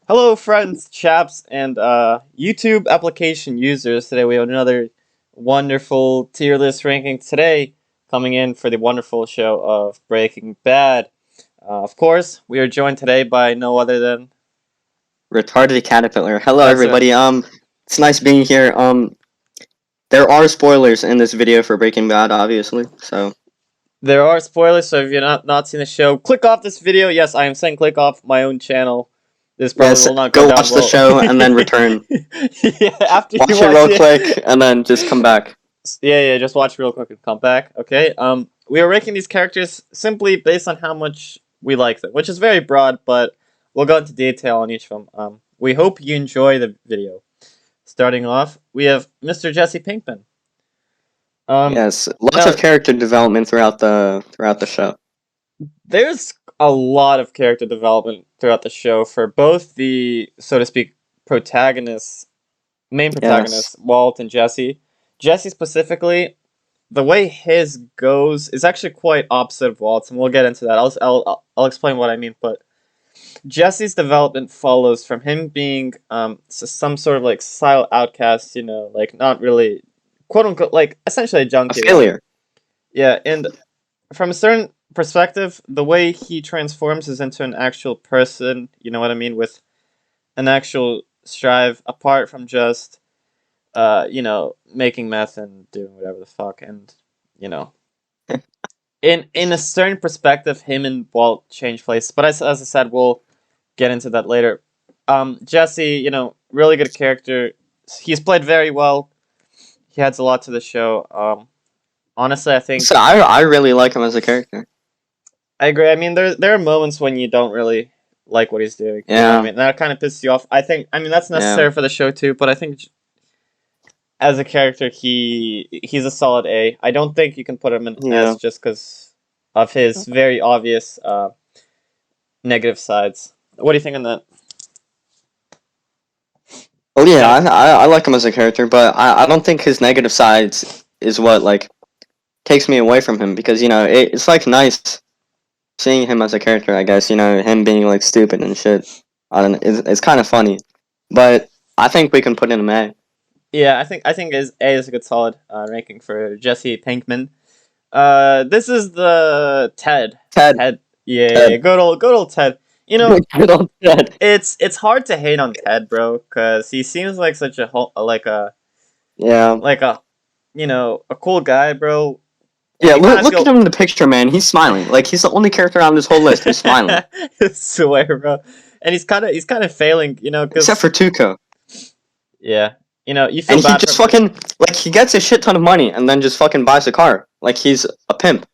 Hello, friends, chaps, and YouTube application users. Today we have another wonderful tier list ranking. Today, coming in for the wonderful show of Breaking Bad. Of course, we are joined today by no other than Retarded caterpillar. Hello, that's it. everybody. It's nice being here. There are spoilers in this video for Breaking Bad, obviously. So There are spoilers, so if you're not seen the show, click off this video. Yes, I am saying click off my own channel. This probably yes, will not go go down watch the well. show and then return. Yeah, after you Watch it watch real it. quick and then just come back. Yeah, just watch real quick and come back. Okay. We are ranking these characters simply based on how much we like them, which is very broad, but we'll go into detail on each of them. We hope you enjoy the video. Starting off, we have Mr. Jesse Pinkman. Um, Yes, lots of Now character development throughout the show. there's a lot of character development throughout the show for both the, so to speak, protagonists, main Yes, protagonists, Walt and Jesse. Jesse specifically, the way his goes is actually quite opposite of Walt's, and we'll get into that. I'll explain what I mean. But Jesse's development follows from him being some sort of like societal outcast, like not really quote unquote like essentially a a junkie, right? failure. Yeah, and from a certain perspective, the way he transforms is into an actual person. You know what I mean? With an actual strive apart from just making meth and doing whatever the fuck and you know in a certain perspective, him and Walt change places. But as I said, we'll get into that later. Jesse, really good character. He's played very well. He adds a lot to the show. Honestly, I So think I really like him as a character. I agree. I mean, there are moments when you don't really like what he's doing. You know what I Yeah, mean? That kind of pisses you off. I mean that's yeah, necessary for the show too. But I think as a character, he's a solid A. I don't think you can put him in S yeah. just because of his very obvious negative sides. What do you think on that? Oh yeah, Kind I like him as a character, but I don't think his negative sides is what like takes me away from him because it's like nice seeing him as a character, I guess, him being like stupid and shit. I don't know, it's kind of funny, but I think we can put in a A. yeah, I think is A is a good solid ranking for Jesse Pinkman. This is the Ted. Ted, Ted. Yeah, Ted, good old Ted. You know, good old Ted. it's hard to hate on Ted, bro, because he seems like such a Yeah, like a a cool guy, bro. And yeah. you kind of Look at feel him in the picture, man. He's smiling. Like he's the only character on this whole list who's smiling, I swear, bro. And he's kind of failing, except because for Tuco. yeah, you feel And he bad for just him. fucking like he gets a shit ton of money and then just fucking buys a car. Like he's a pimp.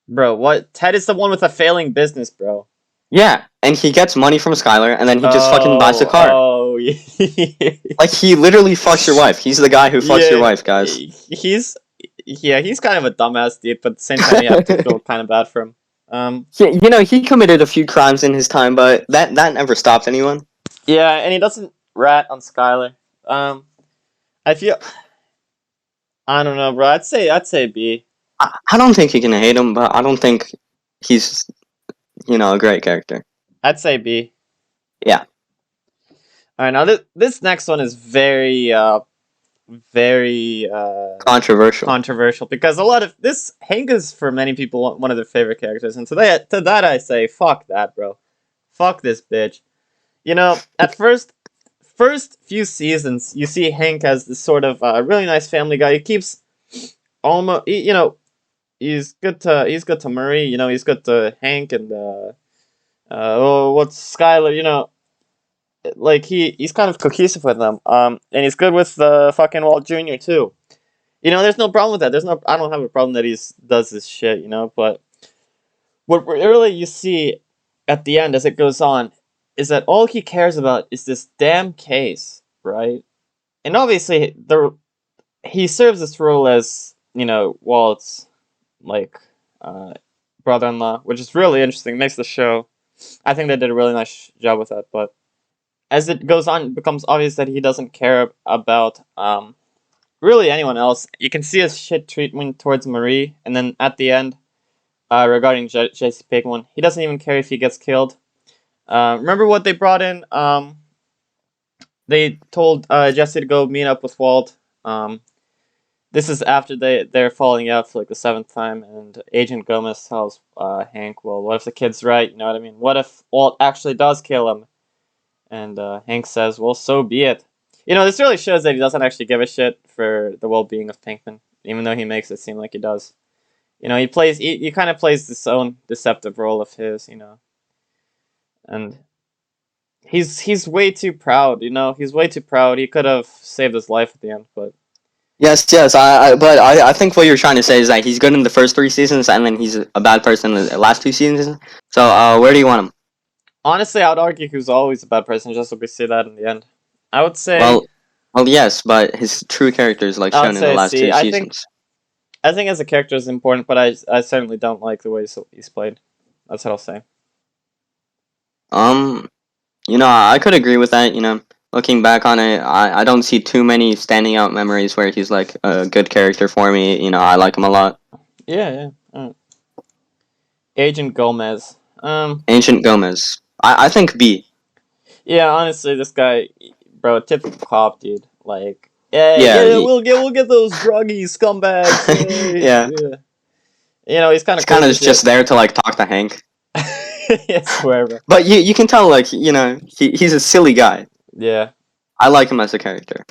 Bro, what? Ted is the one with a failing business, bro. Yeah, and he gets money from Skylar and then he just fucking buys a Oh, car. yeah. Like he literally fucks your wife. He's the guy who fucks your Yeah, wife, guys. he's he's kind of a dumbass dude, but at the same time, you have to feel kind of bad for him. Yeah, he committed a few crimes in his time, but that never stopped anyone. Yeah, and he doesn't rat on Skylar. I feel I don't know, bro. I'd say B. I don't think you can hate him, but I don't think he's a great character. I'd say B. Yeah, All right, now this next one is very controversial. controversial because a lot of this Hank is for many people one of their favorite characters, and to that I say fuck that, bro. Fuck this bitch. At first few seasons, you see Hank as this sort of really nice family guy. He keeps almost, he's good to Murray. He's good to Hank and what's Skylar. Like he's kind of cohesive with them. And he's good with fucking Walt Jr. too. There's no problem with that. I don't have a problem that he's does this shit. But what really you see at the end as it goes on is that all he cares about is this damn case, right? And obviously, he serves this role as Walt's like uh, brother-in-law, which is really interesting. Makes the show. I think they did a really nice job with that. But as it goes on, it becomes obvious that he doesn't care about really anyone else. You can see his shit treatment towards Marie, and then at the end, regarding Jesse Pinkman, he doesn't even care if he gets killed. Remember what they brought in? They told Jesse to go meet up with Walt. This is after they're falling out for like the seventh time, and Agent Gomez tells Hank, "Well, what if the kid's right? You know what I mean? What if Walt actually does kill him?" And Hank says, "Well, so be it." You know, this really shows that he doesn't actually give a shit for the well-being of Pinkman, even though he makes it seem like he does. You know, he kind of plays this own deceptive role of his, you know, and he's way too proud. You know, he's way too proud. He could have saved his life at the end, but Yes. But I think what you're trying to say is that he's good in the first 3 seasons, and then he's a bad person in the last 2 seasons. So, where do you want him? honestly, I would argue he was always a bad person, just so we see that in the end. I would say, Well, yes, but his true character is like I would shown in the say, last see, two seasons. I think as a character is important, but I certainly don't like the way he's played. That's what I'll say. You know, I could agree with that. You know, looking back on it, I don't see too many standing out memories where he's like a good character for me. You know, I like him a lot. Yeah. Agent Gomez. Ancient Gomez. I think B. Yeah, honestly, this guy, bro, typical cop, dude. Like, yeah, Yeah, we'll get those druggy scumbags. yeah. Yeah. You know, he's kind He's of kind of crazy. just there to like talk to Hank. Yes, wherever. But you can tell like you know he's a silly guy. Yeah. I like him as a character.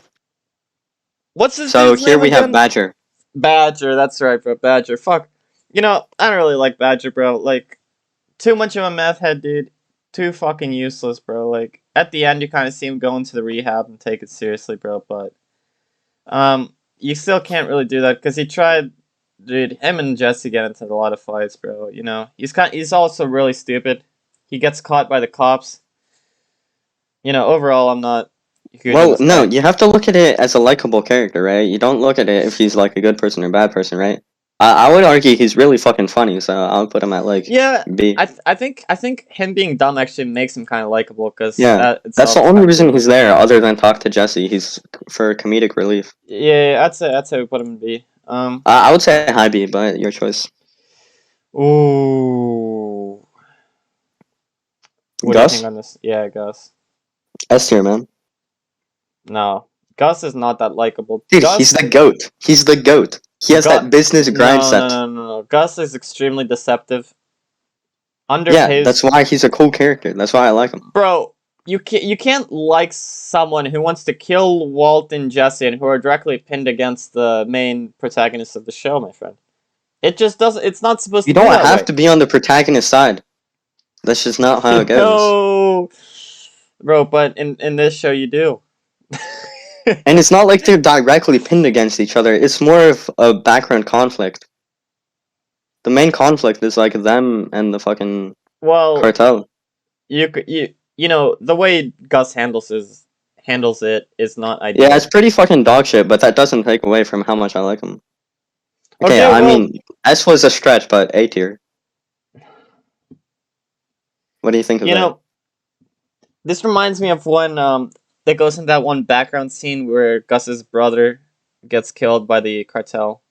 What's his So dude's here name we have again? Badger. Badger. That's right, bro. Badger. Fuck. You know, I don't really like Badger, bro. Like, too much of a meth head, dude. Too fucking useless, bro. Like, at the end, you kind of see him go into the rehab and take it seriously, bro. But you still can't really do that because he tried. Dude, him and Jesse get into a lot of fights, bro. You know, he's also really stupid. He gets caught by the cops. You know, overall, I'm not. Huge on Well, this no, guy. you have to look at it as a likable character, right? You don't look at it if he's like a good person or bad person, right? I would argue he's really fucking funny, so I'll put him at like Yeah, B. I think him being dumb actually makes him kind of likable because Yeah, that that's itself the is only kinda reason cool. he's there, other than talk to Jesse. He's for comedic relief. Yeah, I'd say we put him in B. I would say high B, but your choice. Ooh. What do you think Gus? on this? Yeah, Gus. S tier, man. No, Gus is not that likable. Dude, Gus, he's the goat. He's the goat. He has that business grind set. no. Gus is extremely deceptive. Yeah, that's Underpaid, why he's a cool character. That's why I like him. bro. You can't like someone who wants to kill Walt and Jesse and who are directly pinned against the main protagonists of the show, my friend. It just doesn't. It's not supposed You to be don't that have way. to be on the protagonist side. That's just not how it goes. No, bro. But in this show, you do. And it's not like they're directly pinned against each other. It's more of a background conflict. The main conflict is like them and the fucking Well, cartel. you know the way Gus handles it is not ideal. Yeah, it's pretty fucking dog shit, but that doesn't take away from how much I like him. Okay, Okay, I well, mean, S was a stretch, but A tier. What do you think of you that? know, this reminds me of when that goes in that one background scene where Gus's brother gets killed by the cartel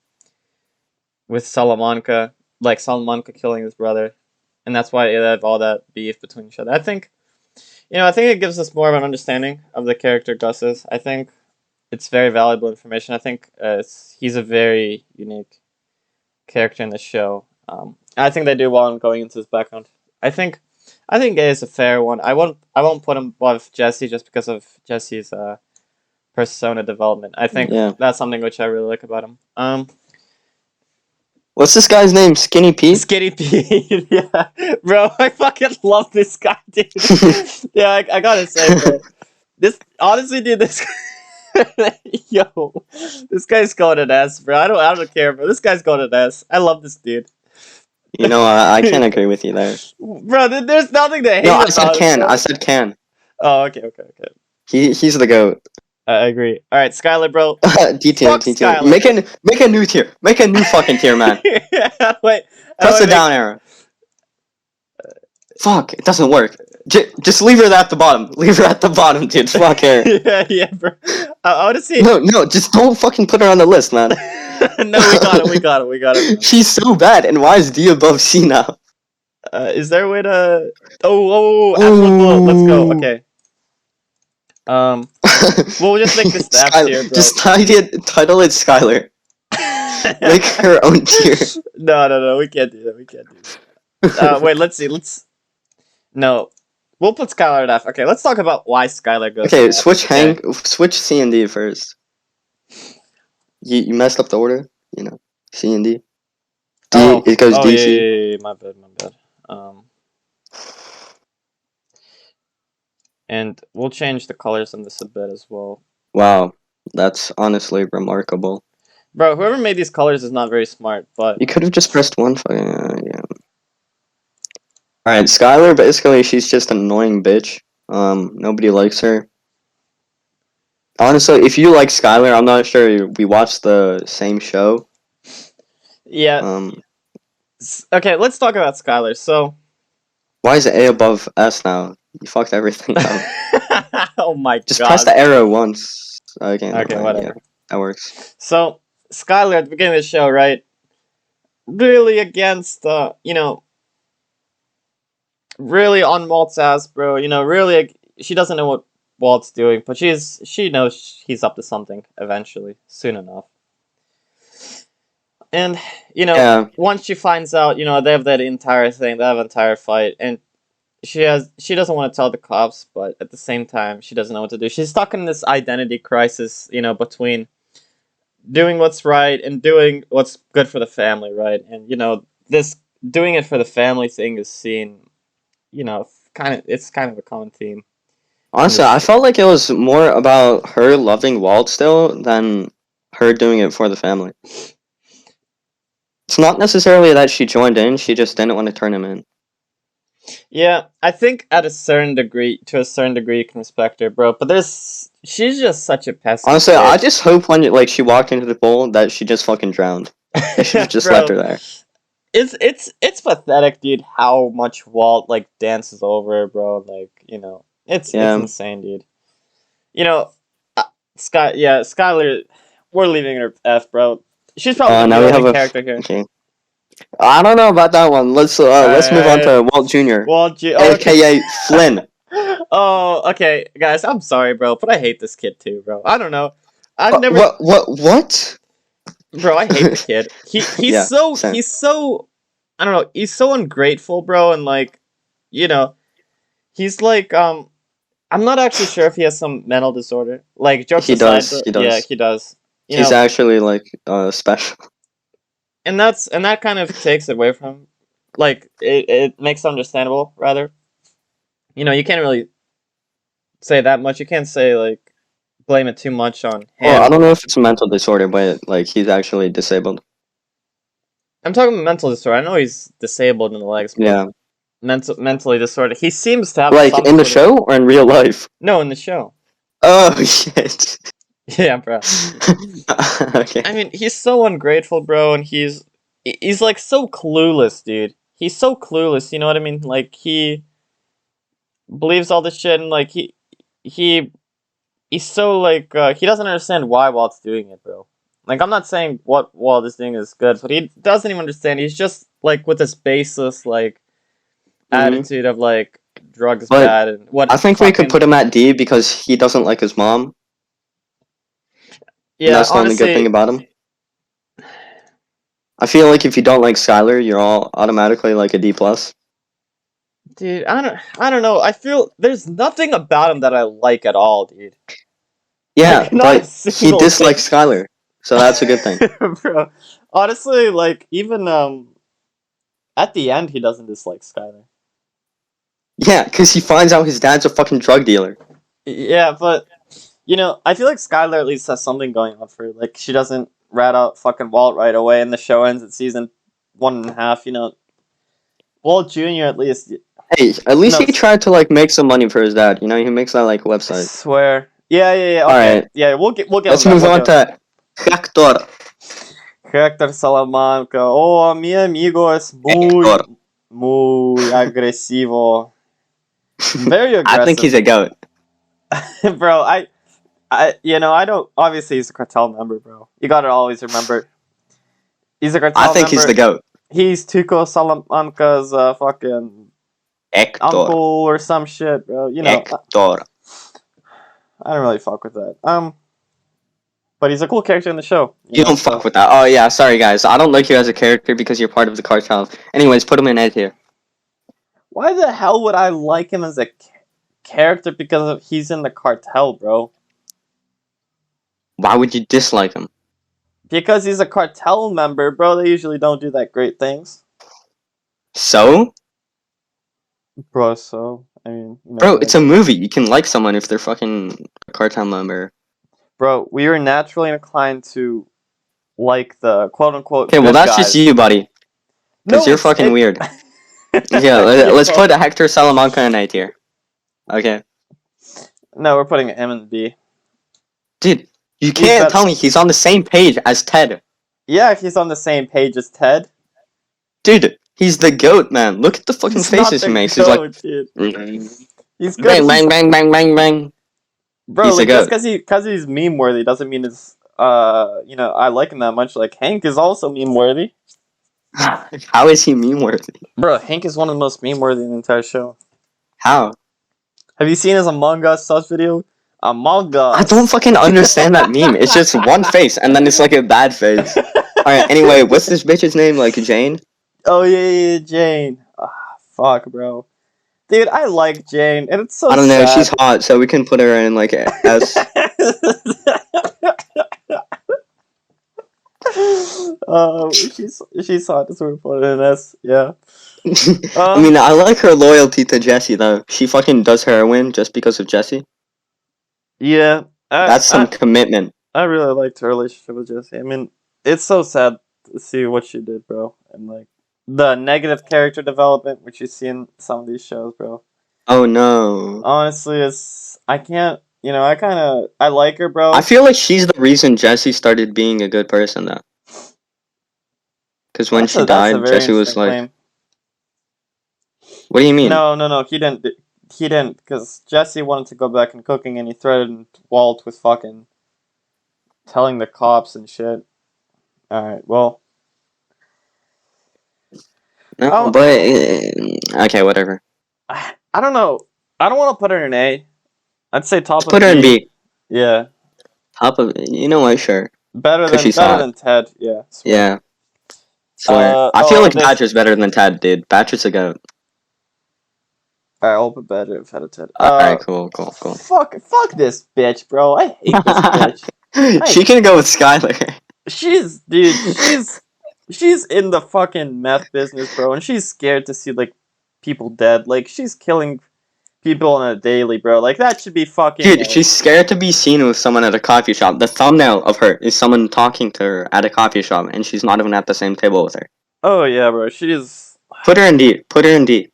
with Salamanca, like Salamanca killing his brother, and that's why they have all that beef between each other. I think, I think it gives us more of an understanding of the character Gus is. I think it's very valuable information. I think he's a very unique character in the show. I think they do well in going into his background. I think it is a fair one. I won't put him above Jesse just because of Jesse's persona development. I think Yeah. that's something which I really like about him. What's this guy's name? Skinny Pete? Skinny Pete, yeah, bro, I fucking love this guy, dude. Yeah, I gotta say, bro, this honestly, dude, this yo, this guy's going an S, bro. I don't care, bro. This guy's going an S. I love this dude. You know, I can't agree with you there. Bro, there's nothing to hate No, I about said it, can. bro. I said can. Oh, okay. He's the goat. I agree. All right, Skylar, bro. D tier, Fuck D tier. Skylar. Make a new tier. Make a new fucking tier, man. Wait. Press the down arrow. Fuck, it doesn't work. Just leave her at the bottom. Leave her at the bottom, dude. Fuck her. Yeah, bro. I want to see. No, just don't fucking put her on the list, man. No, we got it. She's so bad, and why is D above C now? Is there a way to? Absolute. Let's go. Okay. We'll just make this the F tier, bro. Just title it Skylar. Make her own tier. No. We can't do that. We can't do that. Wait. Let's see. No. We'll put Skylar at F. Okay. Let's talk about why Skylar goes. Okay, to F, switch C and D first. You messed up the order, you know. C and D. It goes D C. Yeah. My bad. And we'll change the colors on this a bit as well. Wow, that's honestly remarkable. Bro, whoever made these colors is not very smart, but You could have just pressed one fucking yeah. Alright, Skylar, basically she's just an annoying bitch. Nobody likes her. Honestly, if you like Skylar, I'm not sure we watched the same show. yeah. Okay, let's talk about Skylar. So, why is A above S now? You fucked everything up. oh my Just god. press the arrow once. Okay, whatever. Yeah, that works. So, Skylar at the beginning of the show, right? Really against, really on Walt's ass, bro. Really, she doesn't know what Walt's doing, but she knows he's up to something eventually, soon enough. And once she finds out, they have that entire thing, they have an entire fight, and she doesn't want to tell the cops, but at the same time, she doesn't know what to do. She's stuck in this identity crisis, between doing what's right and doing what's good for the family, right? And this doing it for the family thing is seen, it's kind of a common theme. Honestly, I felt like it was more about her loving Walt still than her doing it for the family. It's not necessarily that she joined in; she just didn't want to turn him in. Yeah, I think to a certain degree, you can respect her, bro. But she's just such a pesky. Honestly, bitch. I just hope when she walked into the pool that she just fucking drowned. They should have just left her there. It's pathetic, dude. How much Walt dances over her, bro. It's insane, dude. Skylar, we're leaving her F, bro. She's probably the only character here. Okay. I don't know about that one. Let's move on to Walt Jr. AKA Flynn. Oh, okay, guys. I'm sorry, bro, but I hate this kid too, bro. I don't know. What? Bro, I hate the kid. He's so I don't know. He's so ungrateful, bro, and he's I'm not actually sure if he has some mental disorder. Jokes aside, he does. Yeah, he does. He's actually special. And that kind of takes it away from him. It makes it understandable, rather. You can't really say that much. You can't say blame it too much on him. Well, I don't know if it's a mental disorder, but he's actually disabled. I'm talking about mental disorder. I know he's disabled in the legs. But yeah. Mentally disordered. He seems to have in the show or in real life? No, in the show. Oh shit. Yeah, bro. Okay. I mean, he's so ungrateful, bro, and he's so clueless, dude. He's so clueless. You know what I mean? He believes all this shit, and he's so he doesn't understand why Walt's doing it, bro. I'm not saying what Walt is doing is good, but he doesn't even understand. He's just with this baseless attitude of drugs bad and what. I think we could put him at D because he doesn't like his mom. Yeah, and that's the only good thing about him. I feel like if you don't like Skylar, you're all automatically a D plus. Dude, I don't know. I feel there's nothing about him that I like at all, dude. Yeah, but he dislikes Skylar, so that's a good thing. Bro, honestly, even at the end, he doesn't dislike Skylar. Yeah, because he finds out his dad's a fucking drug dealer. Yeah, but I feel like Skylar at least has something going on for her. She doesn't rat out fucking Walt right away, and the show ends at season 1.5. Walt Jr. at least. Hey, at least he tried to make some money for his dad. He makes that website. I swear. Yeah. Okay. All right. Yeah, we'll get. Let's move on to Hector. Hector Salamanca. Oh, mi amigo es muy agresivo. Very aggressive. I think he's a goat. Bro, I don't. Obviously, he's a cartel member, bro. You gotta always remember. He's a cartel member. I think he's the goat. He's Tuco Salamanca's fucking Hector. uncle or some shit, bro. You know, Hector. I don't really fuck with that. But he's a cool character in the show. You know, don't so- fuck with that. Oh yeah, sorry guys. I don't like you as a character because you're part of the cartel. Anyways, put him in Ed here. Why the hell would I like him as a character because he's in the cartel, bro? Why would you dislike him? Because he's a cartel member, bro. They usually don't do that great things, So? bro. So I mean, you know, Bro, like- it's a movie. You can like someone if they're fucking a cartel member. bro. We are naturally inclined to like the quote unquote. Okay, well good that's guys. just you, buddy. Because you're fucking weird. Yeah, let's put Hector Salamanca in A tier. Okay. No, we're putting M and B. Dude, you He's can't better- tell me he's on the same page as Ted. Yeah, he's on the same page as Ted. Dude, he's the goat, man. Look at the fucking He's not faces he the makes. He's goat, like, dude. bang, He's good. bang, bang, bang, bang, bang. Bro, He's like the just goat. because he's meme worthy doesn't mean it's you know, I like him that much. Like Hank is also meme worthy. How is he meme worthy? Bro, Hank is one of the most meme worthy in the entire show. How? Have you seen his Among Us sus video? Among Us. I don't fucking understand that meme. It's just one face, and then it's like a bad face. Alright, anyway, what's this bitch's name? Like, Jane? Oh yeah, Jane. Fuck, bro. Dude, I like Jane, and it's so. I don't know, sad. she's hot, so we can put her in, like, S. She's hot, so we put it in S. Yeah. I mean, I like her loyalty to Jesse, though. She fucking does heroin just because of Jesse. Yeah. That's some commitment. I really liked her relationship with Jesse. I mean, it's so sad to see what she did, bro, and like the negative character development which you see in some of these shows, bro. Oh no. Honestly, I can't. You know, I like her, bro. I feel like she's the reason Jesse started being a good person, though. Because when That's she a- that's a died, very Jesse was interesting like, claim. what do you mean? No. He didn't. He didn't, because Jesse wanted to go back in cooking, and he threatened Walt with fucking telling the cops and shit. All right, well, No, Oh. but okay, whatever. I don't know. I don't want to put her in A. I'd say top of Put her in B. Yeah, Top of, you know what? Sure. better 'Cause she's better hot. than Ted. Yeah. swear. Yeah. Swear. I oh, feel like this- Badger's better than Ted, dude. Badger's a goat. All right, I'll put better if had Ted. Alright, cool. Fuck this bitch, bro. I hate this bitch. She can go with Skylar. She's in the fucking meth business, bro, and she's scared to see like people dead. Like she's killing people on a daily, bro. Like that should be fucking. Dude, she's scared to be seen with someone at a coffee shop. The thumbnail of her is someone talking to her at a coffee shop, and she's not even at the same table with her. Oh yeah, bro. She's Put her in D. Put her in D.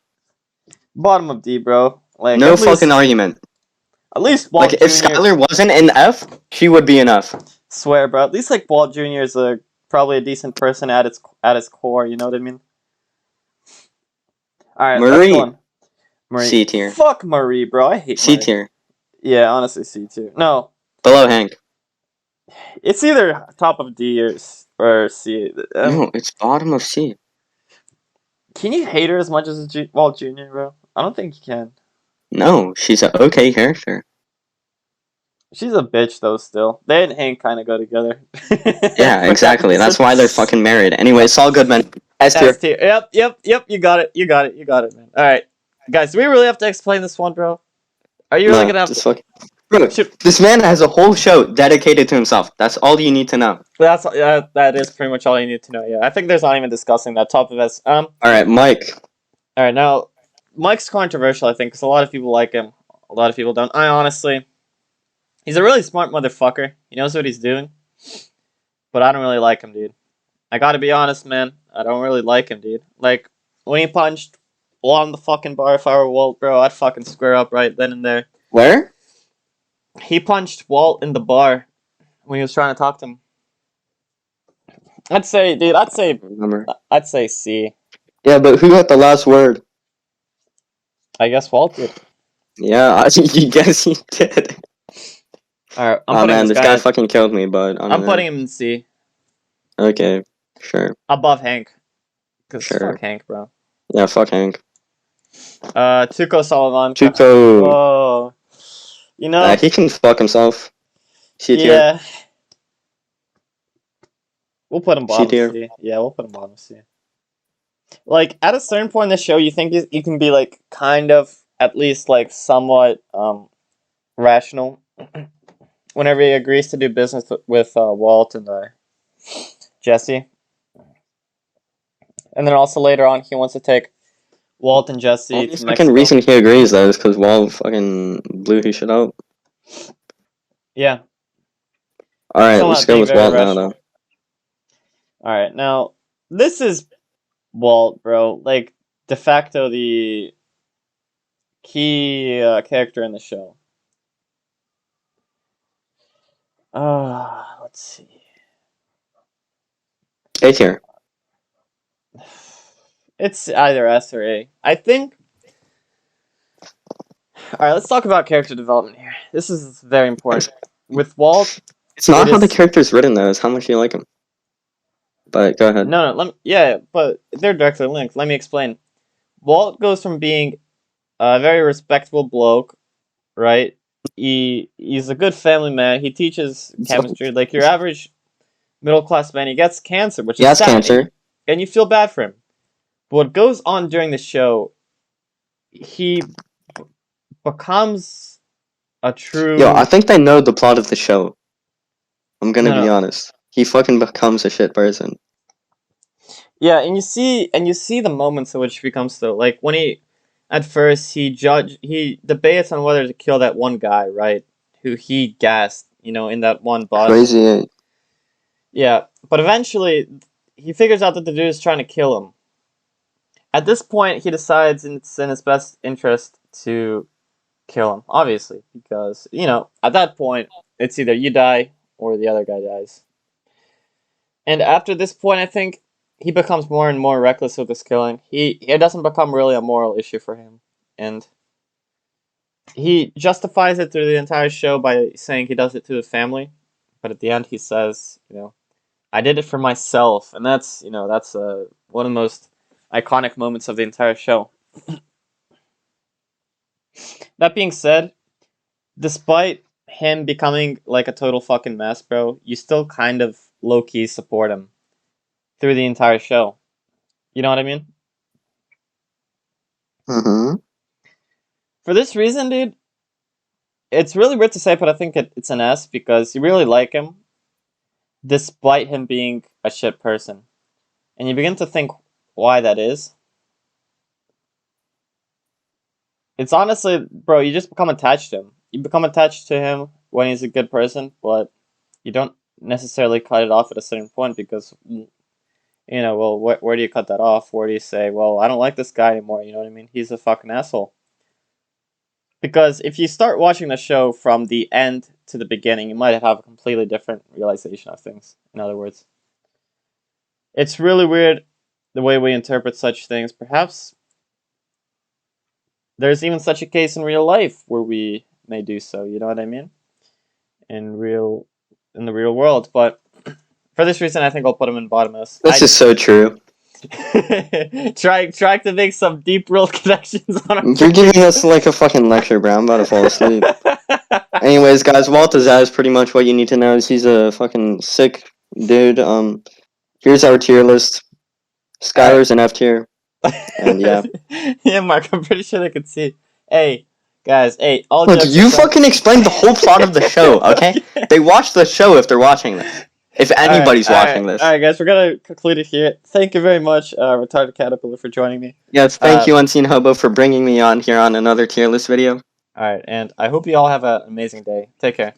bottom of D, bro. Like No at least- fucking argument. At least Walt Like, if Jr. Skylar wasn't in F, she would be in F. Swear, bro. At least like Walt Jr. is probably a decent person at his core. You know what I mean? All right, Marie. next one. Marie. C tier. Fuck Marie, bro. I hate C Marie. tier. Yeah, honestly, C tier. No, Below Hank. it's either top of D or C. No, it's bottom of C. Can you hate her as much as Walt Jr., bro? I don't think you can. No, she's an okay character. She's a bitch, though, still. They and Hank kind of go together. Yeah, exactly. That's why they're fucking married. Anyway, Saul Goodman. S tier. S tier. Yep. You got it, man. All right. Guys, do we really have to explain this one, bro? Are you really No, going to have just to? fucking... Bro, Shoot. this man has a whole show dedicated to himself. That's all you need to know. That is pretty much all you need to know, yeah. I think there's not even discussing that top of S. Alright, Mike. All right, now, Mike's controversial, I think, because a lot of people like him. A lot of people don't. I honestly... He's a really smart motherfucker. He knows what he's doing. But I don't really like him, dude. I gotta be honest, man. I don't really like him, dude. Like, when he punched Walt on the fucking bar, if I were Walt, bro, I'd fucking square up right then and there. Where? He punched Walt in the bar when he was trying to talk to him. I'd say Remember. C. Yeah, but who got the last word? I guess Walt did. Yeah, I guess he did. Alright, Oh man, this guy fucking killed me, but I don't I'm know. putting him in C. Okay, sure. Above Hank. Because Sure. fuck Hank, bro. Yeah, fuck Hank. Tuco Salamanca. Tuco. Whoa. You know, He can fuck himself. C tier. yeah. We'll put him C bottom tier. C. Yeah, we'll put him bottom C. Like, at a certain point in the show, you think you can be, like, kind of, at least, like, somewhat, rational. Whenever he agrees to do business with Walt and Jesse. And then also later on, he wants to take Walt and Jesse Only to fucking Mexico. reason he agrees though is because Walt fucking blew his shit out. Yeah. Alright, Still let's not go being with very Walt now rational. though. Alright, now, this is Walt, bro. Like, de facto the key character in the show. Let's see. A tier. It's either S or A. I think. Alright, let's talk about character development here. This is very important. With Walt, It's not it how the is- character's written though, it's how much you like him. But go ahead. no, yeah, but they're directly linked. Let me explain. Walt goes from being a very respectable bloke, right? He's a good family man. He teaches chemistry, like your average middle class man. He gets cancer, which He is has sad, cancer. and you feel bad for him. But what goes on during the show, he becomes a true. Yo, I think they know the plot of the show. I'm gonna be No. honest. He fucking becomes a shit person. Yeah, and you see the moments in which he becomes so, like when at first he debates on whether to kill that one guy, right? Who he gassed, in that one bus. Crazy. Yeah, but eventually he figures out that the dude is trying to kill him. At this point, he decides it's in his best interest to kill him, obviously, because, at that point, it's either you die or the other guy dies. And after this point, I think he becomes more and more reckless with his killing. It doesn't become really a moral issue for him. And he justifies it through the entire show by saying he does it to the family. But at the end, he says, I did it for myself. And that's one of the most iconic moments of the entire show. That being said, despite him becoming like a total fucking mess, bro, you still kind of low-key support him through the entire show. You know what I mean? Mm-hmm. For this reason, dude, it's really weird to say, but I think it's an S because you really like him, despite him being a shit person. And you begin to think why that is. It's honestly, bro, you just become attached to him. You become attached to him when he's a good person, but you don't necessarily cut it off at a certain point because, well, where do you cut that off? Where do you say, well, I don't like this guy anymore, you know what I mean? He's a fucking asshole. Because if you start watching the show from the end to the beginning, you might have a completely different realization of things, in other words. It's really weird the way we interpret such things. Perhaps there's even such a case in real life where we may do so, you know what I mean? In the real world. But for this reason, I think I'll put him in bottom S. This is so true. trying to make some deep world connections on our You're giving us like a fucking lecture, bro. I'm about to fall asleep. Anyways, guys, Walt Azaz is pretty much what you need to know. Is he's a fucking sick dude. Here's our tier list. Skylar's an F tier. And yeah. Yeah, Mark, I'm pretty sure they could see. Hey, guys, all Look, jokes you aside- fucking explained the whole plot of the show, okay? They watch the show if they're watching this. If anybody's watching this. Alright, guys, we're gonna conclude it here. Thank you very much, Retarded Caterpillar, for joining me. Yes, thank you, Unseen Hobo, for bringing me on here on another tier list video. Alright, and I hope you all have an amazing day. Take care.